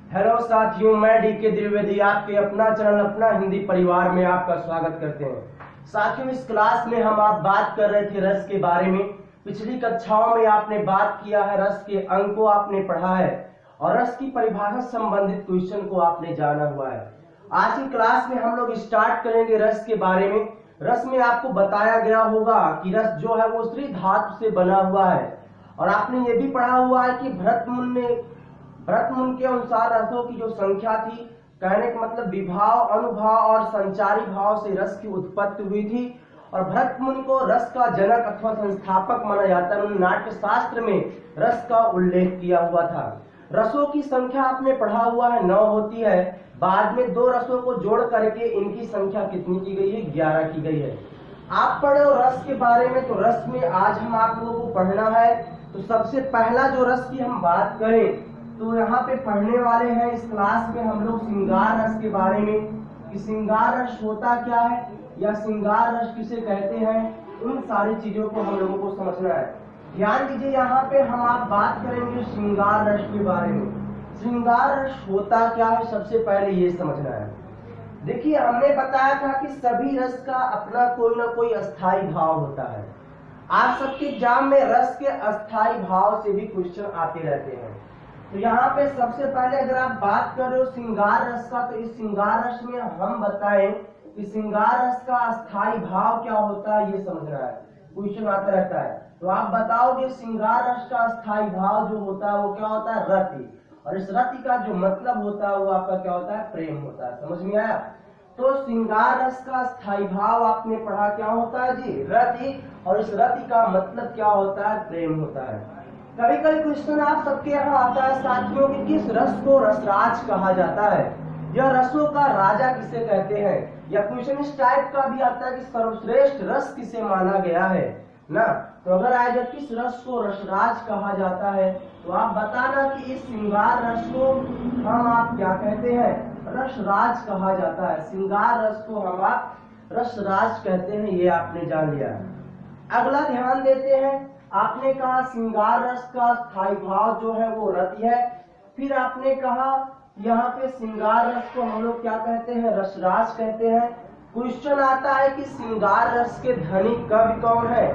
Hello साथियों, मैं DK Dwivedi आपके अपना चैनल अपना हिंदी परिवार में आपका स्वागत करते हैं। साथियों, इस क्लास में हम आप बात कर रहे थे रस के बारे में। पिछली कक्षाओं में आपने बात किया है, रस के अंक को आपने पढ़ा है और रस की परिभाषा संबंधित क्वेश्चन को आपने जाना हुआ है। आज की क्लास में हम लोग स्टार्ट करेंगे रस के बारे में। रस में आपको बताया गया होगा कि रस जो है वो श्री धातु से बना हुआ है और आपने ये भी पढ़ा हुआ है कि भरत मुनि के अनुसार रसों की जो संख्या थी, कहने का मतलब विभाव, अनुभाव और संचारी भाव से रस की उत्पत्ति हुई थी और भरत मुनि को रस का जनक अथवा संस्थापक माना जाता है। उन्होंने नाट्य शास्त्र में रस का उल्लेख किया हुआ था। रसों की संख्या आपने पढ़ा हुआ है 9 होती है। बाद में 2 रसों को जोड़ करके इनकी संख्या कितनी की गई है? 11 की गई है। आप पढ़े हो रस के बारे में, तो रस में आज हम आप लोगों को पढ़ना है। तो सबसे पहला जो रस की हम बात करें तो यहाँ पे पढ़ने वाले हैं इस क्लास में हम लोग श्रृंगार रस के बारे में कि श्रृंगार रस होता क्या है या श्रृंगार रस किसे कहते हैं। उन सारी चीजों को हम लोगों को समझना है। ध्यान दीजिए, यहाँ पे हम आप बात करेंगे श्रृंगार रस के बारे में। श्रृंगार रस होता क्या है, सबसे पहले ये समझना है। देखिए, हमने बताया था कि सभी रस का अपना कोई ना कोई अस्थाई भाव होता है। आप सबके एग्जाम में रस के अस्थाई भाव से भी क्वेश्चन आते रहते हैं। तो यहाँ पे सबसे पहले अगर आप बात कर रहे हो श्रृंगार रस का, तो इस श्रृंगार रस में हम बताएं कि श्रृंगार रस का अस्थाई भाव क्या होता है, ये समझना है। क्वेश्चन आता रहता है तो आप बताओगे श्रृंगार रस का अस्थाई भाव जो होता है वो क्या होता है? रति। और इस रति का जो मतलब होता है वो आपका क्या होता है? प्रेम होता है। समझ में आया? तो श्रृंगार रस का स्थायी भाव आपने पढ़ा क्या होता है जी? रति। और इस रति का मतलब क्या होता है? प्रेम होता है। कभी कभी क्वेश्चन आप सबके यहाँ आता है साथियों कि किस रस को रसराज कहा जाता है, यह रसों का राजा किसे कहते हैं, या क्वेश्चन इस टाइप का भी आता है कि सर्वश्रेष्ठ रस किसे माना गया है ना। तो अगर आएगा किस रस को रसराज कहा जाता है, तो आप बताना कि इस श्रृंगार रस को हम आप क्या कहते हैं? रसराज कहा जाता है। श्रृंगार रस को हम आप रसराज कहते हैं, ये आपने जान लिया। अगला ध्यान देते हैं, आपने कहा श्रृंगार रस का स्थायी भाव जो है वो रति है। फिर आपने कहा यहाँ पे श्रृंगार रस को हम लोग क्या कहते हैं? रसराज कहते हैं। क्वेश्चन आता है कि श्रृंगार रस के धनी कवि कौन है,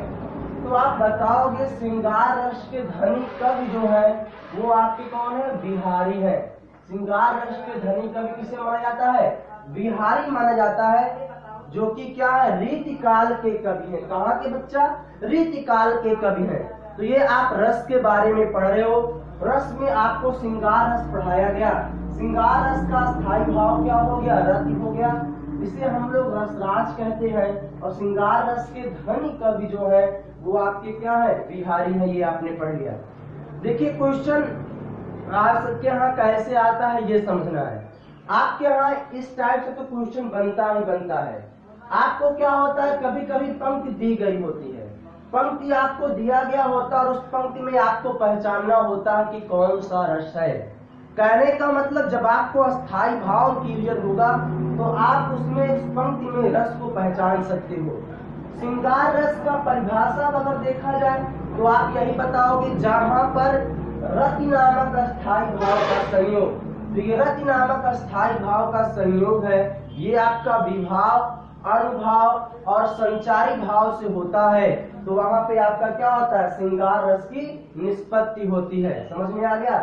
तो आप बताओगे श्रृंगार रस के धनी कवि जो है वो आपके कौन है? बिहारी है। श्रृंगार रस के धनी कवि किसे माना जाता है? बिहारी माना जाता है, जो कि क्या है? रीतिकाल के कवि हैं। कहाँ के बच्चा? रीतिकाल के कवि हैं। तो ये आप रस के बारे में पढ़ रहे हो। रस में आपको श्रृंगार रस पढ़ाया गया। श्रृंगार रस का स्थायी भाव क्या हो गया? रति हो गया। इसे हम लोग रसराज कहते हैं। और श्रृंगार रस के धनी कवि जो है वो आपके क्या है? बिहारी है। ये आपने पढ़ लिया। देखिए, क्वेश्चन आप सबके यहाँ कैसे आता है ये समझना है। आपके यहाँ इस टाइप से तो क्वेश्चन बनता ही बनता है। आपको क्या होता है, कभी कभी पंक्ति दी गई होती है, पंक्ति आपको दिया गया होता है और उस पंक्ति में आपको पहचानना होता है कि कौन सा रस है। कहने का मतलब जब आपको अस्थाई भाव क्लियर होगा तो आप उसमें इस पंक्ति में रस को पहचान सकते हो। श्रृंगार रस का परिभाषा अगर देखा जाए तो आप यही बताओगे जहाँ पर रति नामक अस्थाई भाव का संयोग, तो ये रति नामक अस्थाई भाव का संयोग है, ये आपका विभाव, अनुभाव और संचारी भाव से होता है। तो वहां पे आपका क्या होता है? श्रृंगार रस की निष्पत्ति होती है। समझ में आ गया?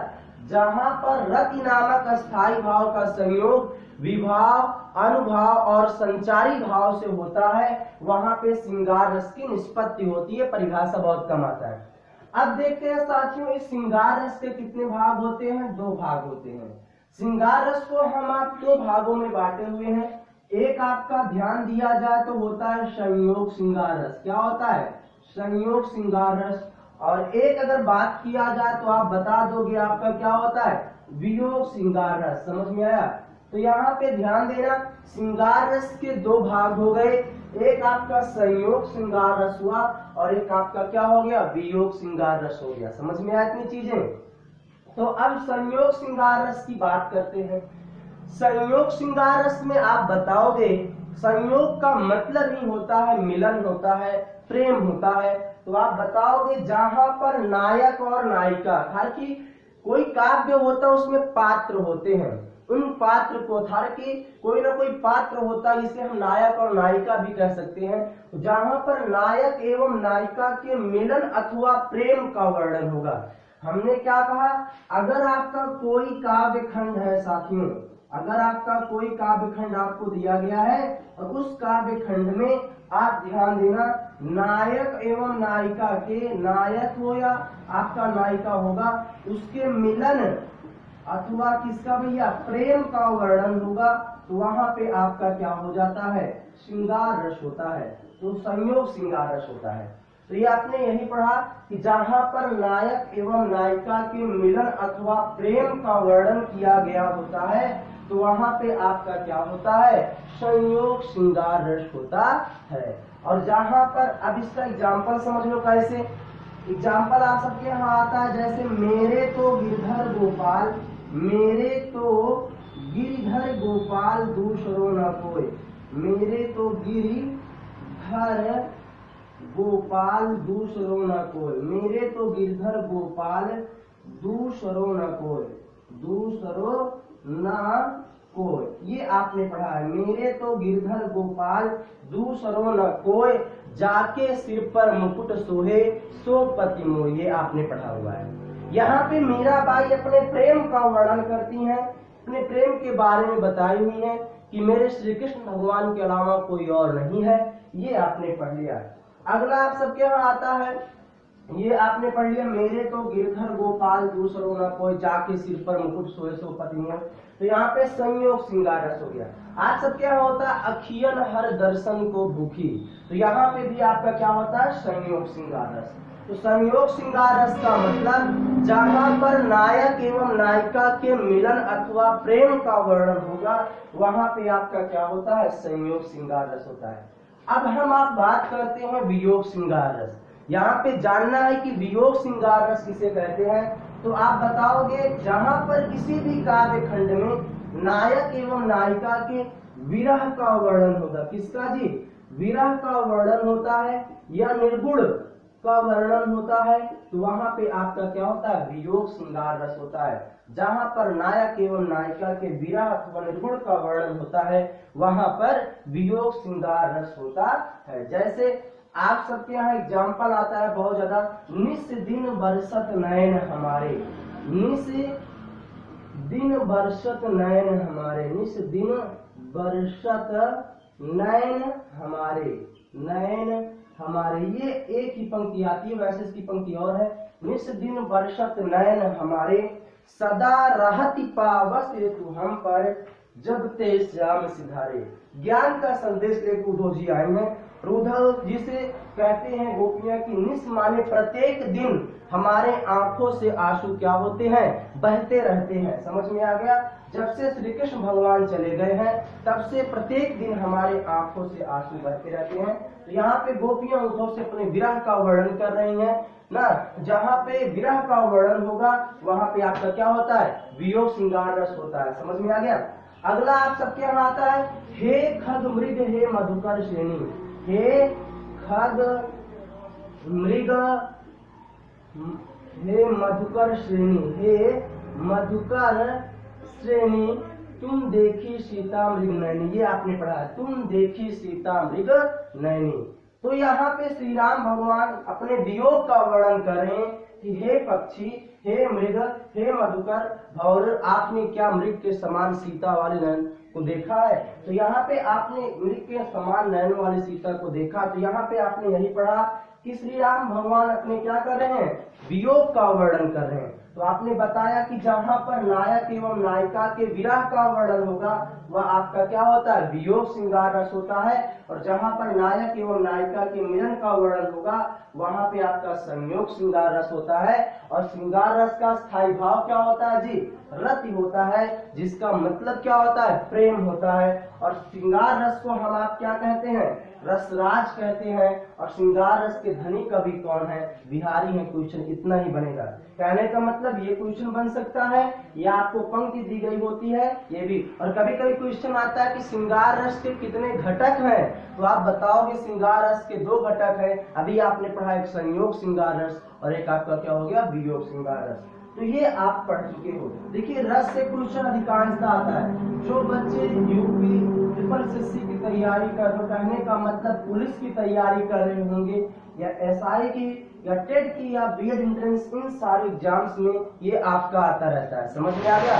जहां पर रति नामक अस्थाई भाव का संयोग विभाव, अनुभाव और संचारी भाव से होता है, वहां पे श्रृंगार रस की निष्पत्ति होती है। परिभाषा बहुत कम आता है। अब देखते हैं साथियों, इस श्रृंगार रस के कितने भाग होते हैं? 2 भाग होते हैं। श्रृंगार रस को हम आप 2 भागों में बांटे हुए हैं। एक आपका ध्यान दिया जाए तो होता है संयोग श्रृंगार रस। क्या होता है? संयोग श्रृंगार रस। और एक अगर बात किया जाए तो आप बता दोगे आपका क्या होता है? वियोग श्रृंगार रस। समझ में आया? तो यहाँ पे ध्यान देना, श्रृंगार रस के 2 भाग हो गए। एक आपका संयोग श्रृंगार रस हुआ और एक आपका क्या हो गया? वियोग श्रृंगार रस हो गया। समझ में आया इतनी चीजें? तो अब संयोग श्रृंगार रस की बात करते हैं। संयोग श्रृंगार रस में आप बताओगे, संयोग का मतलब ही होता है मिलन होता है, प्रेम होता है। तो आप बताओगे जहां पर नायक और नायिका, हालांकि कोई काव्य होता है उसमें पात्र होते हैं, उन पात्र को हर के कोई ना कोई पात्र होता है जिसे हम नायक और नायिका भी कह सकते हैं। जहां पर नायक एवं नायिका के मिलन अथवा प्रेम का वर्णन होगा। हमने क्या कहा, अगर आपका कोई काव्य खंड है साथियों, अगर आपका कोई काव्य खंड आपको दिया गया है और उस काव्य खंड में आप ध्यान देना नायक एवं नायिका के, नायक हो या आपका नायिका होगा, उसके मिलन अथवा किसका भैया प्रेम का वर्णन होगा, तो वहां पे आपका क्या हो जाता है, श्रृंगार रस होता है, तो संयोग श्रृंगार रस होता है। तो ये आपने यही पढ़ा कि जहां पर नायक एवं नायिका के मिलन अथवा प्रेम का वर्णन किया गया होता है तो वहां पे आपका क्या होता है, संयोग श्रृंगार रस होता है। और जहां पर, अब इसका एग्जाम्पल समझ लो कैसे, एग्जाम्पल आप सबके यहाँ आता है, जैसे मेरे तो गिरधर गोपाल, मेरे तो गिरधर गोपाल दूसरो न कोई, मेरे तो गिरधर गोपाल दूसरो न कोई, मेरे तो गिरधर गोपाल दूसरो न कोई, दूसरो न कोई, ये आपने पढ़ा है। मेरे तो गिरधर गोपाल दूसरो न कोई, जाके सिर पर मुकुट सोहे सो पति मोह, ये आपने पढ़ा हुआ है। यहाँ पे मीराबाई अपने प्रेम का वर्णन करती हैं, अपने प्रेम के बारे में बताई हुई है कि मेरे श्री कृष्ण भगवान के अलावा कोई और नहीं है, ये आपने पढ़ लिया। अगला आप सबके यहाँ आता है, ये आपने पढ़ लिया, मेरे तो गिरधर गोपाल दूसरो न कोई, जाके सिर पर मुकुट सोए सो पति मोह, तो यहाँ पे संयोग श्रृंगार रस हो गया। आज सब क्या होता है, अखियन हर दर्शन को भूखी, तो यहाँ पे भी आपका क्या होता है, संयोग श्रृंगार रस। तो संयोग श्रृंगार रस का मतलब जहाँ पर नायक एवं नायिका के मिलन अथवा प्रेम का वर्णन होगा वहां पे आपका क्या होता है, संयोग श्रृंगार रस होता है। अब हम आप बात करते हैं वियोग श्रृंगार रस। यहाँ पे जानना है कि वियोग श्रृंगार रस किसे कहते हैं, तो आप बताओगे जहां पर किसी भी काव्य खंड में नायक एवं नायिका के विरह का वर्णन होगा, किसका जी, विरह का वर्णन होता है या निर्गुण का वर्णन होता है, तो वहां पे आपका क्या होता है, वियोग श्रृंगार रस होता है। जहां पर नायक एवं नायिका के विरह अथवा निर्गुण का वर्णन होता है वहां पर वियोग श्रृंगार रस होता है। जैसे आप सबके यहाँ एग्जाम्पल आता है बहुत ज्यादा, निस दिन बरसत नयन हमारे, निस दिन बरसत नयन हमारे, निस दिन बरसत नयन हमारे, नयन हमारे, ये एक ही पंक्ति आती है, वैसे इसकी पंक्ति और है, निस दिन बरसत नयन हमारे, सदा रहती पावस तू हम पर, जब ते श्याम सिधारे। ज्ञान का संदेश लेकर उद्धव जी आए हैं। उद्धव जी से कहते हैं गोपियां की निस माने प्रत्येक दिन हमारे आंखों से आंसू क्या होते हैं, बहते रहते हैं। समझ में आ गया, जब से श्री कृष्ण भगवान चले गए हैं तब से प्रत्येक दिन हमारे आंखों से आंसू बहते रहते हैं। तो यहाँ पे गोपियां उद्धव से अपने विरह का वर्णन कर रही हैं ना, जहाँ पे विरह का वर्णन होगा वहां पे आपका क्या होता है, वियोग श्रृंगार रस होता है। समझ में आ गया। अगला आप सबके यहाँ आता है, हे खग मृग हे मधुकर श्रेणी, हे खग मृग हे मधुकर श्रेणी, हे मधुकर श्रेणी, तुम देखी सीता मृग नयनी, ये आपने पढ़ा है, तुम देखी सीता मृग नयनी। तो यहाँ पे श्री राम भगवान अपने वियोग का वर्णन कर रहे हैं कि हे पक्षी, हे मृग, हे मधुकर, और आपने क्या मृग के समान सीता वाले नयन को देखा है। तो यहाँ पे आपने मृग के समान नयन वाली सीता को देखा, तो यहाँ पे आपने यही पढ़ा कि श्री राम भगवान अपने क्या कर रहे हैं, वियोग का वर्णन कर रहे हैं। तो आपने बताया कि जहाँ पर नायक एवं नायिका के विरह का वर्णन होगा वह आपका क्या होता है, वियोग श्रृंगार रस होता है, और जहाँ पर नायक एवं नायिका के मिलन का वर्णन होगा वहां पे आपका संयोग श्रृंगार रस होता है। और श्रृंगार रस का स्थायी भाव क्या होता है जी, रति होता है, जिसका मतलब क्या होता है, प्रेम होता है। और श्रृंगार रस को हम आप क्या कहते हैं, रसराज कहते हैं। और श्रृंगार रस के धनी कवि कौन है, बिहारी है। क्वेश्चन इतना ही बनेगा। कहने का मतलब ये क्वेश्चन बन सकता है, या आपको पंक्ति दी गई होती है ये भी। और कभी कभी क्वेश्चन आता है कि श्रृंगार रस के कितने घटक हैं, तो आप बताओगे श्रृंगार रस के 2 घटक हैं। अभी आपने पढ़ा, एक संयोग श्रृंगार रस और एक आपका क्या हो गया, वियोग श्रृंगार रस। तो ये आप पढ़ चुके हो। देखिए रस से क्वेश्चन अधिकांशतः आता है। जो बच्चे यूपी ट्रिपल एसएससी की तैयारी कर रहे, कहने का मतलब पुलिस की तैयारी कर रहे होंगे या एसआई की या टेट की या बीएड एंट्रेंस, इन सारे एग्जाम्स में ये आपका आता रहता है। समझ में आ गया।